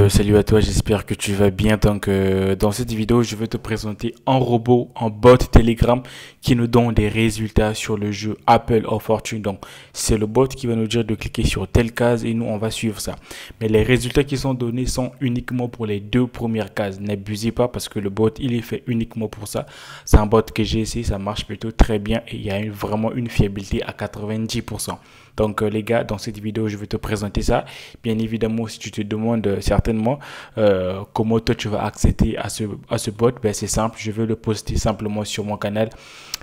Salut à toi, j'espère que tu vas bien. Dans cette vidéo, je vais te présenter un robot, un bot Telegram qui nous donne des résultats sur le jeu Apple of Fortune. Donc, c'est le bot qui va nous dire de cliquer sur telle case et nous, on va suivre ça. Mais les résultats qui sont donnés sont uniquement pour les deux premières cases. N'abusez pas parce que le bot, il est fait uniquement pour ça. C'est un bot que j'ai essayé, ça marche plutôt très bien et il y a vraiment une fiabilité à 90%. Donc les gars, dans cette vidéo, je vais te présenter ça. Bien évidemment, si tu te demandes certainement comment toi tu vas accéder à ce bot, ben, c'est simple, je vais le poster simplement sur mon canal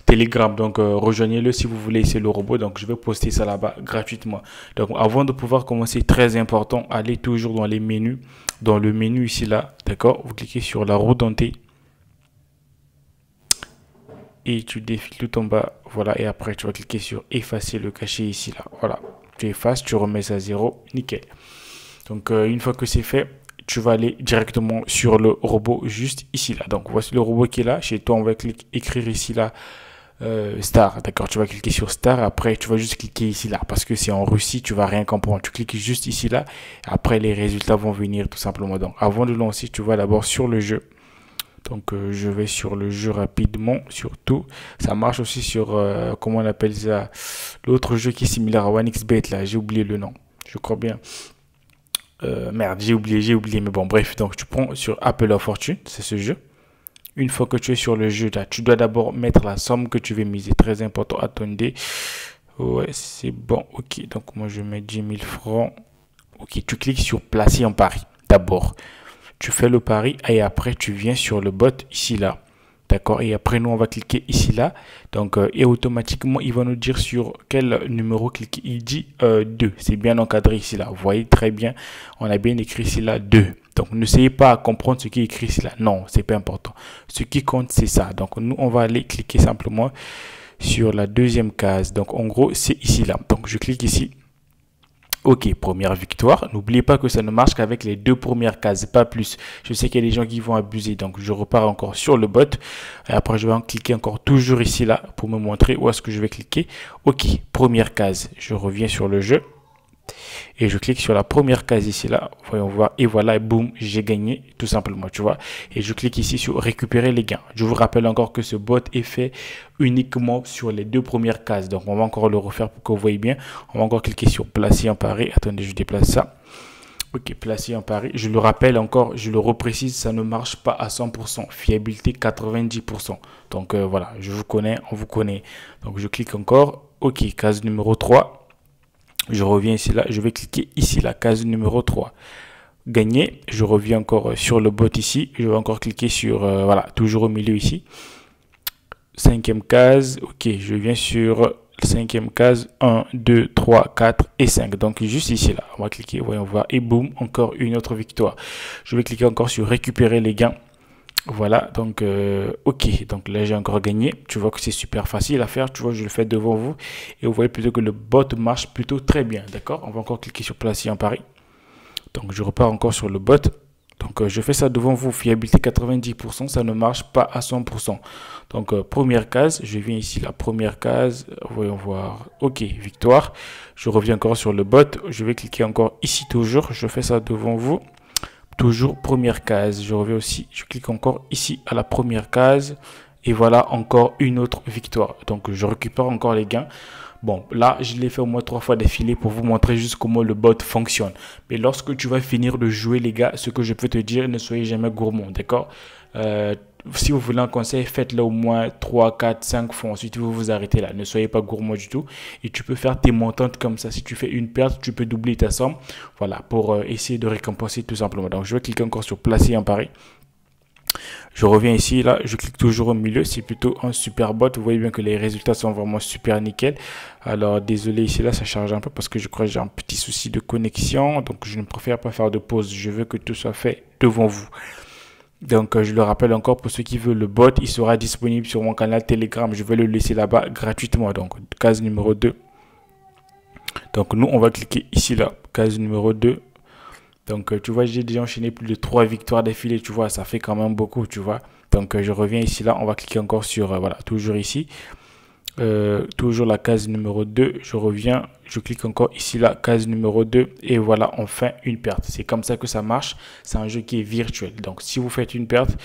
Telegram. Donc rejoignez-le si vous voulez essayer le robot. Donc je vais poster ça là-bas gratuitement. Donc avant de pouvoir commencer, très important, allez toujours dans les menus, dans le menu ici là, d'accord, vous cliquez sur la roue dentée. Et tu défiles tout en bas, voilà, et après tu vas cliquer sur effacer le cachet ici là, voilà, tu effaces, tu remets ça à 0, nickel. Donc une fois que c'est fait, tu vas aller directement sur le robot juste ici là. Donc voici le robot qui est là, chez toi on va écrire ici là Star, d'accord, tu vas cliquer sur Star, après tu vas juste cliquer ici là, parce que c'est en Russie, tu vas rien comprendre, tu cliques juste ici là, après les résultats vont venir tout simplement. Donc avant de lancer, tu vas d'abord sur le jeu. Donc je vais sur le jeu rapidement, surtout. Ça marche aussi sur, comment on appelle ça, l'autre jeu qui est similaire à OneXBet, là, j'ai oublié le nom, je crois bien. Merde, j'ai oublié, mais bon, bref. Donc tu prends sur Apple of Fortune, c'est ce jeu. Une fois que tu es sur le jeu, là, tu dois d'abord mettre la somme que tu veux miser, très important, attendez. Ouais, c'est bon, ok, donc moi je mets 10 000 francs. Ok, tu cliques sur placer en pari, d'abord. Tu fais le pari et après tu viens sur le bot ici là, d'accord, et après nous on va cliquer ici là, donc et automatiquement il va nous dire sur quel numéro cliquer. Il dit 2, c'est bien encadré ici là, vous voyez très bien, on a bien écrit ici là 2. Donc n'essayez pas à comprendre ce qui est écrit ici là, non, c'est pas important, ce qui compte c'est ça. Donc nous on va aller cliquer simplement sur la deuxième case, donc en gros c'est ici là, donc je clique ici. Ok, première victoire. N'oubliez pas que ça ne marche qu'avec les deux premières cases, pas plus. Je sais qu'il y a des gens qui vont abuser, donc je repars encore sur le bot. Et après, je vais en cliquer encore toujours ici, là, pour me montrer où est-ce que je vais cliquer. Ok, première case. Je reviens sur le jeu. Et je clique sur la première case ici là, voyons voir, et voilà, et boum, j'ai gagné tout simplement, tu vois. Et je clique ici sur récupérer les gains. Je vous rappelle encore que ce bot est fait uniquement sur les deux premières cases, donc on va encore le refaire pour que vous voyez bien. On va encore cliquer sur placer en pari. Attendez, je déplace ça. Ok, placer en pari. Je le rappelle encore, je le reprécise, ça ne marche pas à 100%, fiabilité 90%. Donc voilà, je vous connais, on vous connaît. Donc je clique encore, ok, case numéro 3. Je reviens ici là, je vais cliquer ici la case numéro 3. Gagner, je reviens encore sur le bot ici, je vais encore cliquer sur, voilà, toujours au milieu ici. Cinquième case, ok, je viens sur cinquième case, 1, 2, 3, 4 et 5. Donc juste ici là, on va cliquer, voyons voir, et boum, encore une autre victoire. Je vais cliquer encore sur récupérer les gains. Voilà, donc ok, donc là j'ai encore gagné. Tu vois que c'est super facile à faire, tu vois, je le fais devant vous et vous voyez plutôt que le bot marche plutôt très bien, d'accord. On va encore cliquer sur placer en pari. Donc je repars encore sur le bot. Donc je fais ça devant vous, fiabilité 90%, ça ne marche pas à 100%. Donc première case, je viens ici, la première case, voyons voir, ok, victoire. Je reviens encore sur le bot, je vais cliquer encore ici toujours, je fais ça devant vous. Toujours première case, je reviens aussi, je clique encore ici à la première case et voilà encore une autre victoire. Donc je récupère encore les gains. Bon, là je l'ai fait au moins 3 fois d'affilée pour vous montrer juste comment le bot fonctionne. Mais lorsque tu vas finir de jouer les gars, ce que je peux te dire, ne soyez jamais gourmand, d'accord. Si vous voulez un conseil, faites-le au moins 3, 4, 5 fois. Ensuite, vous vous arrêtez là. Ne soyez pas gourmand du tout. Et tu peux faire tes montantes comme ça. Si tu fais une perte, tu peux doubler ta somme. Voilà, pour essayer de récompenser tout simplement. Donc, je vais cliquer encore sur placer en pari. Je reviens ici, là, je clique toujours au milieu. C'est plutôt un super bot. Vous voyez bien que les résultats sont vraiment super nickel. Alors, désolé, ici, là, ça charge un peu parce que je crois que j'ai un petit souci de connexion. Donc, je ne préfère pas faire de pause. Je veux que tout soit fait devant vous. Donc, je le rappelle encore, pour ceux qui veulent le bot, il sera disponible sur mon canal Telegram. Je vais le laisser là-bas gratuitement. Donc, case numéro 2. Donc, nous, on va cliquer ici, là, case numéro 2. Donc, tu vois, j'ai déjà enchaîné plus de 3 victoires d'affilée. Tu vois, ça fait quand même beaucoup, tu vois. Donc, je reviens ici, là. On va cliquer encore sur, voilà, toujours ici. toujours la case numéro 2, je reviens, je clique encore ici la case numéro 2 et voilà enfin une perte. C'est comme ça que ça marche, c'est un jeu qui est virtuel. Donc si vous faites une perte,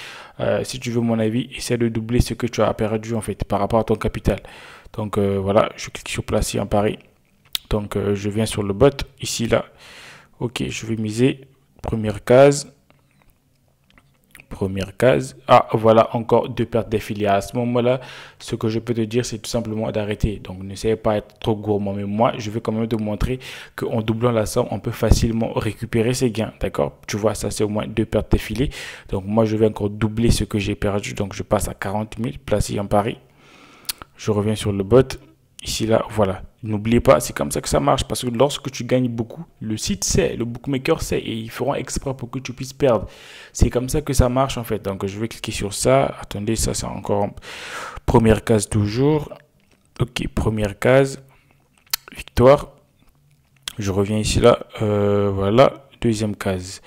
si tu veux mon avis, essaie de doubler ce que tu as perdu en fait par rapport à ton capital. Donc voilà, je clique sur placer un pari. Donc je viens sur le bot, ici là, ok, je vais miser, première case. Première case. Ah, voilà encore deux pertes d'affilée. À ce moment-là, ce que je peux te dire, c'est tout simplement d'arrêter. Donc, n'essayez pas d'être trop gourmand. Mais moi, je vais quand même te montrer qu'en doublant la somme, on peut facilement récupérer ses gains. D'accord? Tu vois, ça, c'est au moins deux pertes d'affilée. Donc, moi, je vais encore doubler ce que j'ai perdu. Donc, je passe à 40 000, placé en pari. Je reviens sur le bot. Ici, là, voilà. N'oubliez pas, c'est comme ça que ça marche. Parce que lorsque tu gagnes beaucoup, le site sait, le bookmaker sait. Et ils feront exprès pour que tu puisses perdre. C'est comme ça que ça marche, en fait. Donc, je vais cliquer sur ça. Attendez, ça, c'est encore première case toujours. Ok, première case. Victoire. Je reviens ici, là. Voilà. Deuxième case.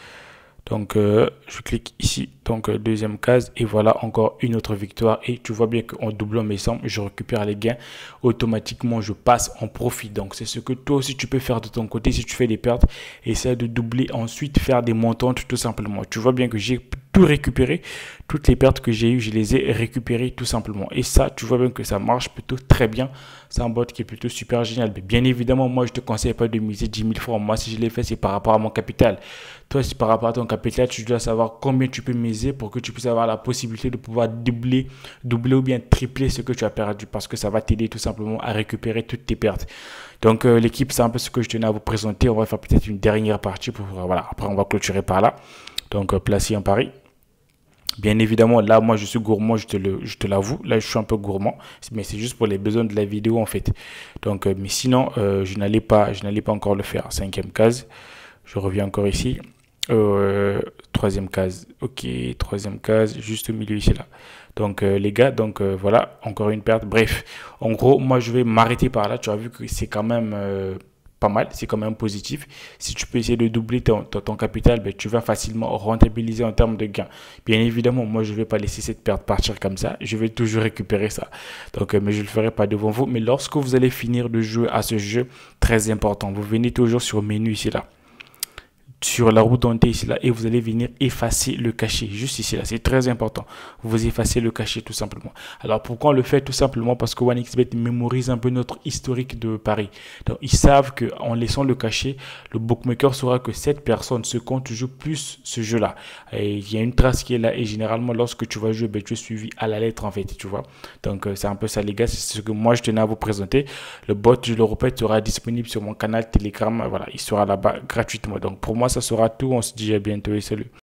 Donc, je clique ici, donc deuxième case, et voilà encore une autre victoire. Et tu vois bien qu'en doublant mes sommes, je récupère les gains. Automatiquement, je passe en profit. Donc, c'est ce que toi aussi tu peux faire de ton côté. Si tu fais des pertes, essaie de doubler, ensuite faire des montantes tout simplement. Tu vois bien que j'ai tout récupéré. Toutes les pertes que j'ai eues, je les ai récupérées tout simplement. Et ça, tu vois bien que ça marche plutôt très bien. C'est un bot qui est plutôt super génial. Mais bien évidemment, moi, je ne te conseille pas de miser 10 000 francs. Moi, si je l'ai fait, c'est par rapport à mon capital. Toi, si par rapport à ton capital, tu dois savoir combien tu peux miser pour que tu puisses avoir la possibilité de pouvoir doubler ou bien tripler ce que tu as perdu, parce que ça va t'aider tout simplement à récupérer toutes tes pertes. Donc, l'équipe, c'est un peu ce que je tenais à vous présenter. On va faire peut-être une dernière partie pour, voilà, après, on va clôturer par là. Donc, placer un pari. Bien évidemment, là, moi, je suis gourmand, je te l'avoue. Là, je suis un peu gourmand, mais c'est juste pour les besoins de la vidéo, en fait. Donc, mais sinon, je n'allais pas encore le faire. Cinquième case. Je reviens encore ici. Troisième case. Ok, troisième case, juste au milieu ici, là. Donc, les gars, donc voilà, encore une perte. Bref, en gros, moi, je vais m'arrêter par là. Tu as vu que c'est quand même pas mal, c'est quand même positif. Si tu peux essayer de doubler ton capital, ben, tu vas facilement rentabiliser en termes de gains. Bien évidemment, moi, je ne vais pas laisser cette perte partir comme ça. Je vais toujours récupérer ça. Donc, mais je ne le ferai pas devant vous. Mais lorsque vous allez finir de jouer à ce jeu, très important, vous venez toujours sur le menu ici, là. Sur la roue dentée ici là, et vous allez venir effacer le cachet juste ici là, c'est très important. Vous effacez le cachet tout simplement. Alors pourquoi on le fait? Tout simplement parce que 1xBet mémorise un peu notre historique de paris. Donc ils savent que en laissant le cachet, le bookmaker saura que cette personne se compte joue plus ce jeu là, et il y a une trace qui est là, et généralement lorsque tu vas jouer, ben, tu es suivi à la lettre en fait, tu vois. Donc c'est un peu ça les gars, c'est ce que moi je tenais à vous présenter. Le bot, je le répète, sera disponible sur mon canal Telegram. Voilà, il sera là-bas gratuitement. Donc pour moi ça sera tout. On se dit à bientôt et salut.